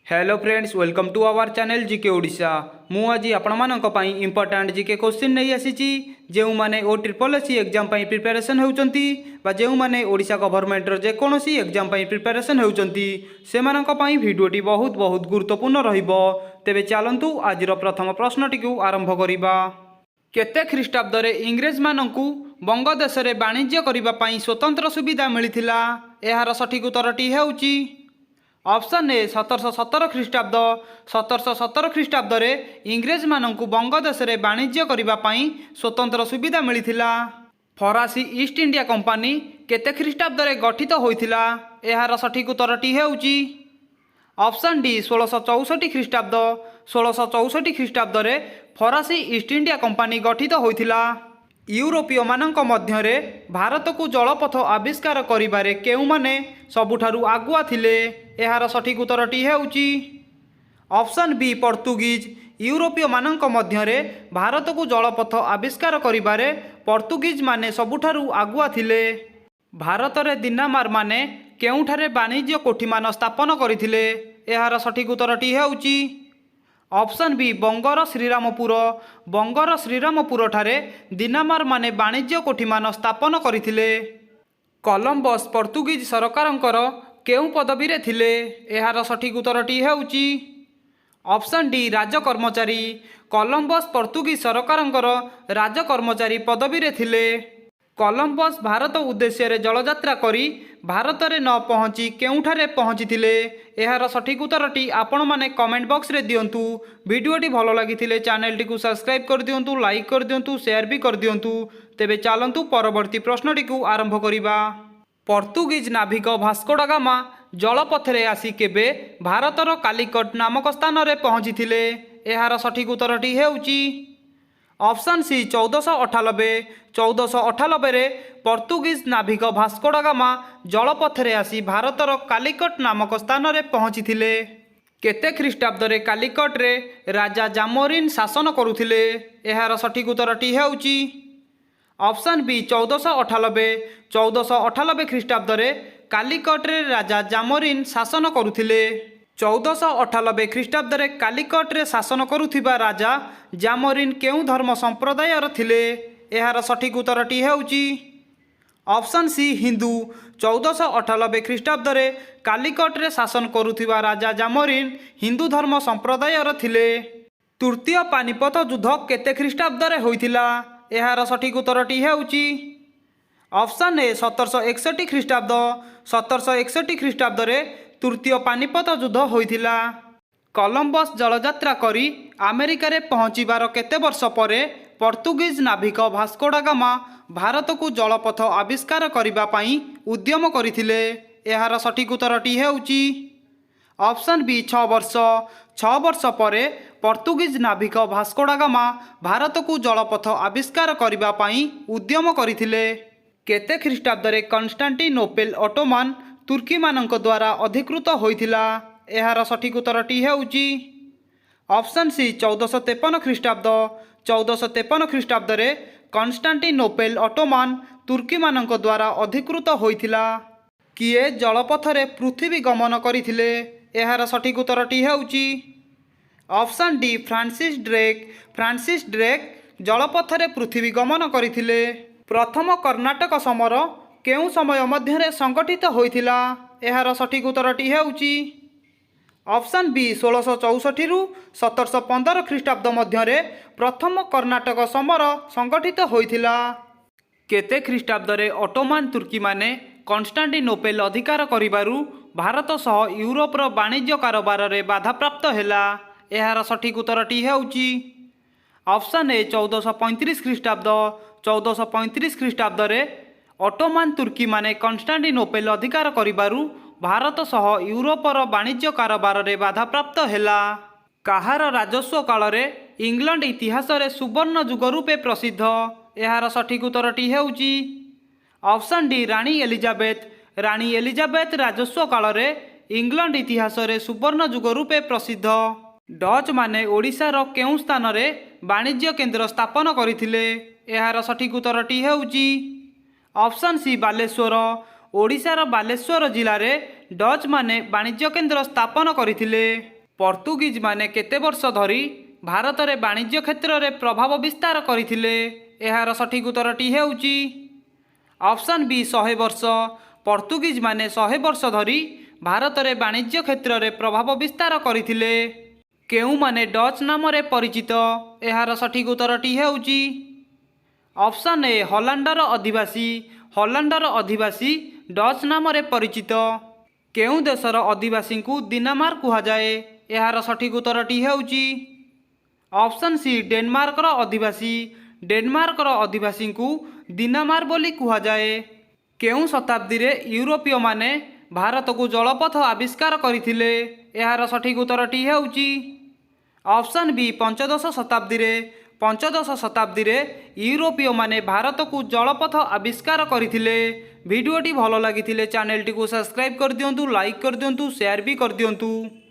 Hello friends, welcome to our channel GK Odisha. मु आज आपण पाई इंपोर्टेंट जीके क्वेश्चन नहीं आसी जो मैंने ओ ट्रिपल एससी एग्जाम प्रिपरेशन होती जो मैंने ओडिशा गवर्नमेंट जेकोसी एग्जाम प्रिपरेशन होती से भिडियोटी बहुत बहुत गुरुत्वपूर्ण रहिबो। तेबे चलतु आज प्रथम प्रश्नटी को आरंभ करिबा। केते ख्रीष्टाब्द इंग्रेज मानकु बंगदेश रे वाणिज्य करने स्वतंत्र सुविधा मिलिथिला? एहार सठिक उत्तरटी हेउची ऑप्शन ए 1717 ख्रीष्टाब्द। 1717 ख्रीष्टाब्द इंग्रेज मानकु बंगदेश रे वाणिज्य करने स्वतंत्र सुविधा मिलिथिला। फरासी ईस्ट इंडिया कंपनी केते ख्रीष्टाब्द गठित होइथिला? एहार सठिक उत्तरटी हेउची ऑप्शन डी 1664 ख्रीष्टाब्द। 1664 ख्रीष्टाब्द फरासी ईस्ट इंडिया कंपनी गठित होइथिला। यूरोपीय मानक मध्यरे भारत को जलपथ आविष्कार करिबारे केउमाने सबुठारु आगुआ थिले? एहार सठिक उत्तरटी हेउची ऑप्शन बी पोर्तुगीज। यूरोपीय मानक मध्यरे भारत को जलपथ आविष्कार करिबारे पोर्तुगीज माने सबुठारु आगुआ थिले। भारत रे दिनामार माने केउठारे वाणिज्य कोठीमान स्थापन करिथिले? एहार सठिक उत्तरटी हेउची ऑप्शन बी बंगर श्रीरामपुर। बंगर श्रीरामपुर ठारे दिनामार माने वाणिज्य कोठीमान स्थापन करिथिले। कोलंबस पोर्तुगीज सरकारंकर केउ पदवी रे थिले? एहार सठिक उत्तरटी हेउची ऑप्शन डी राजकर्मचारी। कोलंबस पोर्तुगीज सरकारंकर राजकर्मचारी पदवी रे थिले। कोलंबस भारत उद्देश्य रे जलयात्रा करी भारत रे न पहुँची केउठारे पहुँची? एहार सठिक उत्तरटी आपण माने कमेंट बॉक्स रे दियंतु। वीडियोटी भलो लागिथिले चैनल टी को सब्सक्राइब कर दियंतु, लाइक कर दियंतु, शेयर भी कर दियंतु। तेबे चलंतु परवर्ती प्रश्नटी को आरंभ करिबा। पोर्तुगीज नाविक भास्को डा गामा जलपथरे आसी केबे भारतर कालिकट नामक स्थान रे पहुँची? एहार सठिक उत्तरटी हेउची ऑप्शन सी 1498। 1498 पोर्तुगीज नाविक भास्को डा गामा जलपथरे आसी भारतर कालिकट नामक स्थान रे पहुँची? केते ख्रीष्टाब्द कालिकट रे राजा जामोरिन शासन करुथिले? एहार सठिक उत्तरटी हेउची ऑप्शन बी 1498। 1498 ख्रीष्टाब्द कालिकट रे राजा जामोरिन शासन करुथिले। 1498 ख्रीष्टाब्द कालिकट रे शासन करुथिबा राजा जामोरिन केउ धर्म संप्रदायर थिले? एहार सठिक उत्तरटी हेउची ऑप्शन सी हिंदू। 1498 ख्रीष्टाब्द कालिकट रे शासन करुथिबा राजा जामोरिन हिंदू धर्म संप्रदायर थिले। तृतीय पानिपत युद्ध केते ख्रीष्टाब्द होइथिला? एहार सठिक उत्तरटी हेउची ऑप्शन ए 1761 ख्रीष्टाब्द। 1761 ख्रीष्टाब्द तृतीय पानिपत युद्ध होइथिला। कोलंबस जलयात्रा करी अमेरिका रे पहुँचीबार केते वर्ष परे पोर्तुगीज नाविक भास्को डा गामा भारत को जलपथ आविष्कार करिबा पई उद्यम करिथिले? एहार सठिक उत्तरटी हेउची ऑप्शन बी 6 वर्ष। 6 वर्ष परे पोर्तुगीज नाविक भास्को डा गामा भारत को जलपथ आविष्कार करिबा पई उद्यम करिथिले? केते ख्रीष्टाब्द कन्स्टान्टिनोपेल ऑटोमान तुर्की मानक द्वारा अधिकृत होइथिला? एहार सठिक उत्तरटी हेउची ऑप्शन सी 1453 ख्रीष्टाब्द। 1453 ख्रीष्टाब्द कन्स्टान्टिनोपेल ऑटोमान तुर्की मानक द्वारा अधिकृत होइथिला? किए जलपथरे पृथ्वी गमन करिथिले? एहार सठिक उत्तरटी हेउची option D Francis Drake. Francis Drake जलपथरे पृथ्वी गमन करिथिले। प्रथम कर्नाटक समर केउ समय मध्यरे संगठित होइथिला? एहार सठिक उत्तरटी हेउची ऑप्शन बी 1664 रु 1715 ख्रीष्टाब्द मध्यरे प्रथम कर्नाटक समर संगठित होइथिला। केते ख्रीष्टाब्द ऑटोमान तुर्की माने कन्स्टान्टिनोपेल अधिकार करिबारु भारत सह यूरोपर वाणिज्य कारोबार रे बाधा प्राप्त हैला? एहार सठिक उत्तरटी हेउची ऑप्शन ए 1435 ख्रीष्टाब्द। 1435 ख्रीष्टाब्द ऑटोमान तुर्की माने कन्स्टान्टिनोपेल अधिकार करिबारु भारत सह यूरोपर वाणिज्य कारोबार रे बाधा प्राप्त हैला? काहार राजस्व काल रे इंग्लैंड इतिहास रे सुवर्ण युग रूपे प्रसिद्ध? एहार सठिक उत्तरटी हेउची ऑप्शन डी रानी एलिजाबेथ। रानी एलिजाबेथ राजस्व काल रे इंग्लैंड इतिहास रे सुवर्ण युग रूपे प्रसिद्ध? डच माने ओडिशार केउ स्थान रे वाणिज्य केंद्र स्थापन करिथिले? एहार सठिक उत्तरटी हेउची ऑप्शन सी बालेश्वर। ओडिशार बालेश्वर जिले में डच माने वाणिज्य केंद्र स्थापन करथिले। ପର୍ତ୍ତୁଗୀଜ ମାନେ କେତେ ବର୍ଷ ଧରି ଭାରତରେ ବାଣିଜ୍ୟ କ୍ଷେତ୍ରରେ ପ୍ରଭାବ ବିସ୍ତାର କରିଥିଲେ? ଏହାର ସଠିକ ଉତ୍ତରଟି ହେଉଛି ଅପସନ୍ ବି 100 ବର୍ଷ। ପର୍ତ୍ତୁଗୀଜ ମାନେ 100 ବର୍ଷ ଧରି ଭାରତରେ ବାଣିଜ୍ୟ କ୍ଷେତ୍ରରେ ପ୍ରଭାବ ବିସ୍ତାର କରିଥିଲେ। କେଉଁମାନେ ଡଚ୍ ନାମରେ ପରିଚିତ? ଏହାର ସଠିକ ଉତ୍ତରଟି ହେଉଛି ଅପସନ୍ ଏ ହଲାଣ୍ଡର ଅଧିବାସୀ। ହଲାଣ୍ଡର ଅଧିବାସୀ ଡଚ୍ ନାମରେ ପରିଚିତ। କେଉଁ ଦେଶର ଅଧିବାସୀଙ୍କୁ ଦିନାମାର କୁହାଯାଏ? ଏହାର ସଠିକ ଉତ୍ତରଟି ହେଉଛି ଅପସନ୍ ସି ଡେନମାର୍କର ଅଧିବାସୀ। ଡେନମାର୍କର ଅଧିବାସୀଙ୍କୁ ଦିନାମାର ବୋଲି କୁହାଯାଏ। କେଉଁ ଶତାବ୍ଦୀରେ ୟୁରୋପୀୟମାନେ ଭାରତକୁ ଜଳପଥ ଆବିଷ୍କାର କରିଥିଲେ? ଏହାର ସଠିକ ଉତ୍ତରଟି ହେଉଛି ଅପସନ୍ ବି ପଞ୍ଚଦଶ ଶତାବ୍ଦୀରେ। ପଞ୍ଚଦଶ ଶତାବ୍ଦୀରେ ୟୁରୋପୀୟମାନେ ଭାରତକୁ ଜଳପଥ ଆବିଷ୍କାର କରିଥିଲେ। ଭିଡ଼ିଓଟି ଭଲ ଲାଗିଥିଲେ ଚ୍ୟାନେଲଟିକୁ ସବସ୍କ୍ରାଇବ୍ କରିଦିଅନ୍ତୁ, ଲାଇକ୍ କରିଦିଅନ୍ତୁ, ସେୟାର ବି କରିଦିଅନ୍ତୁ।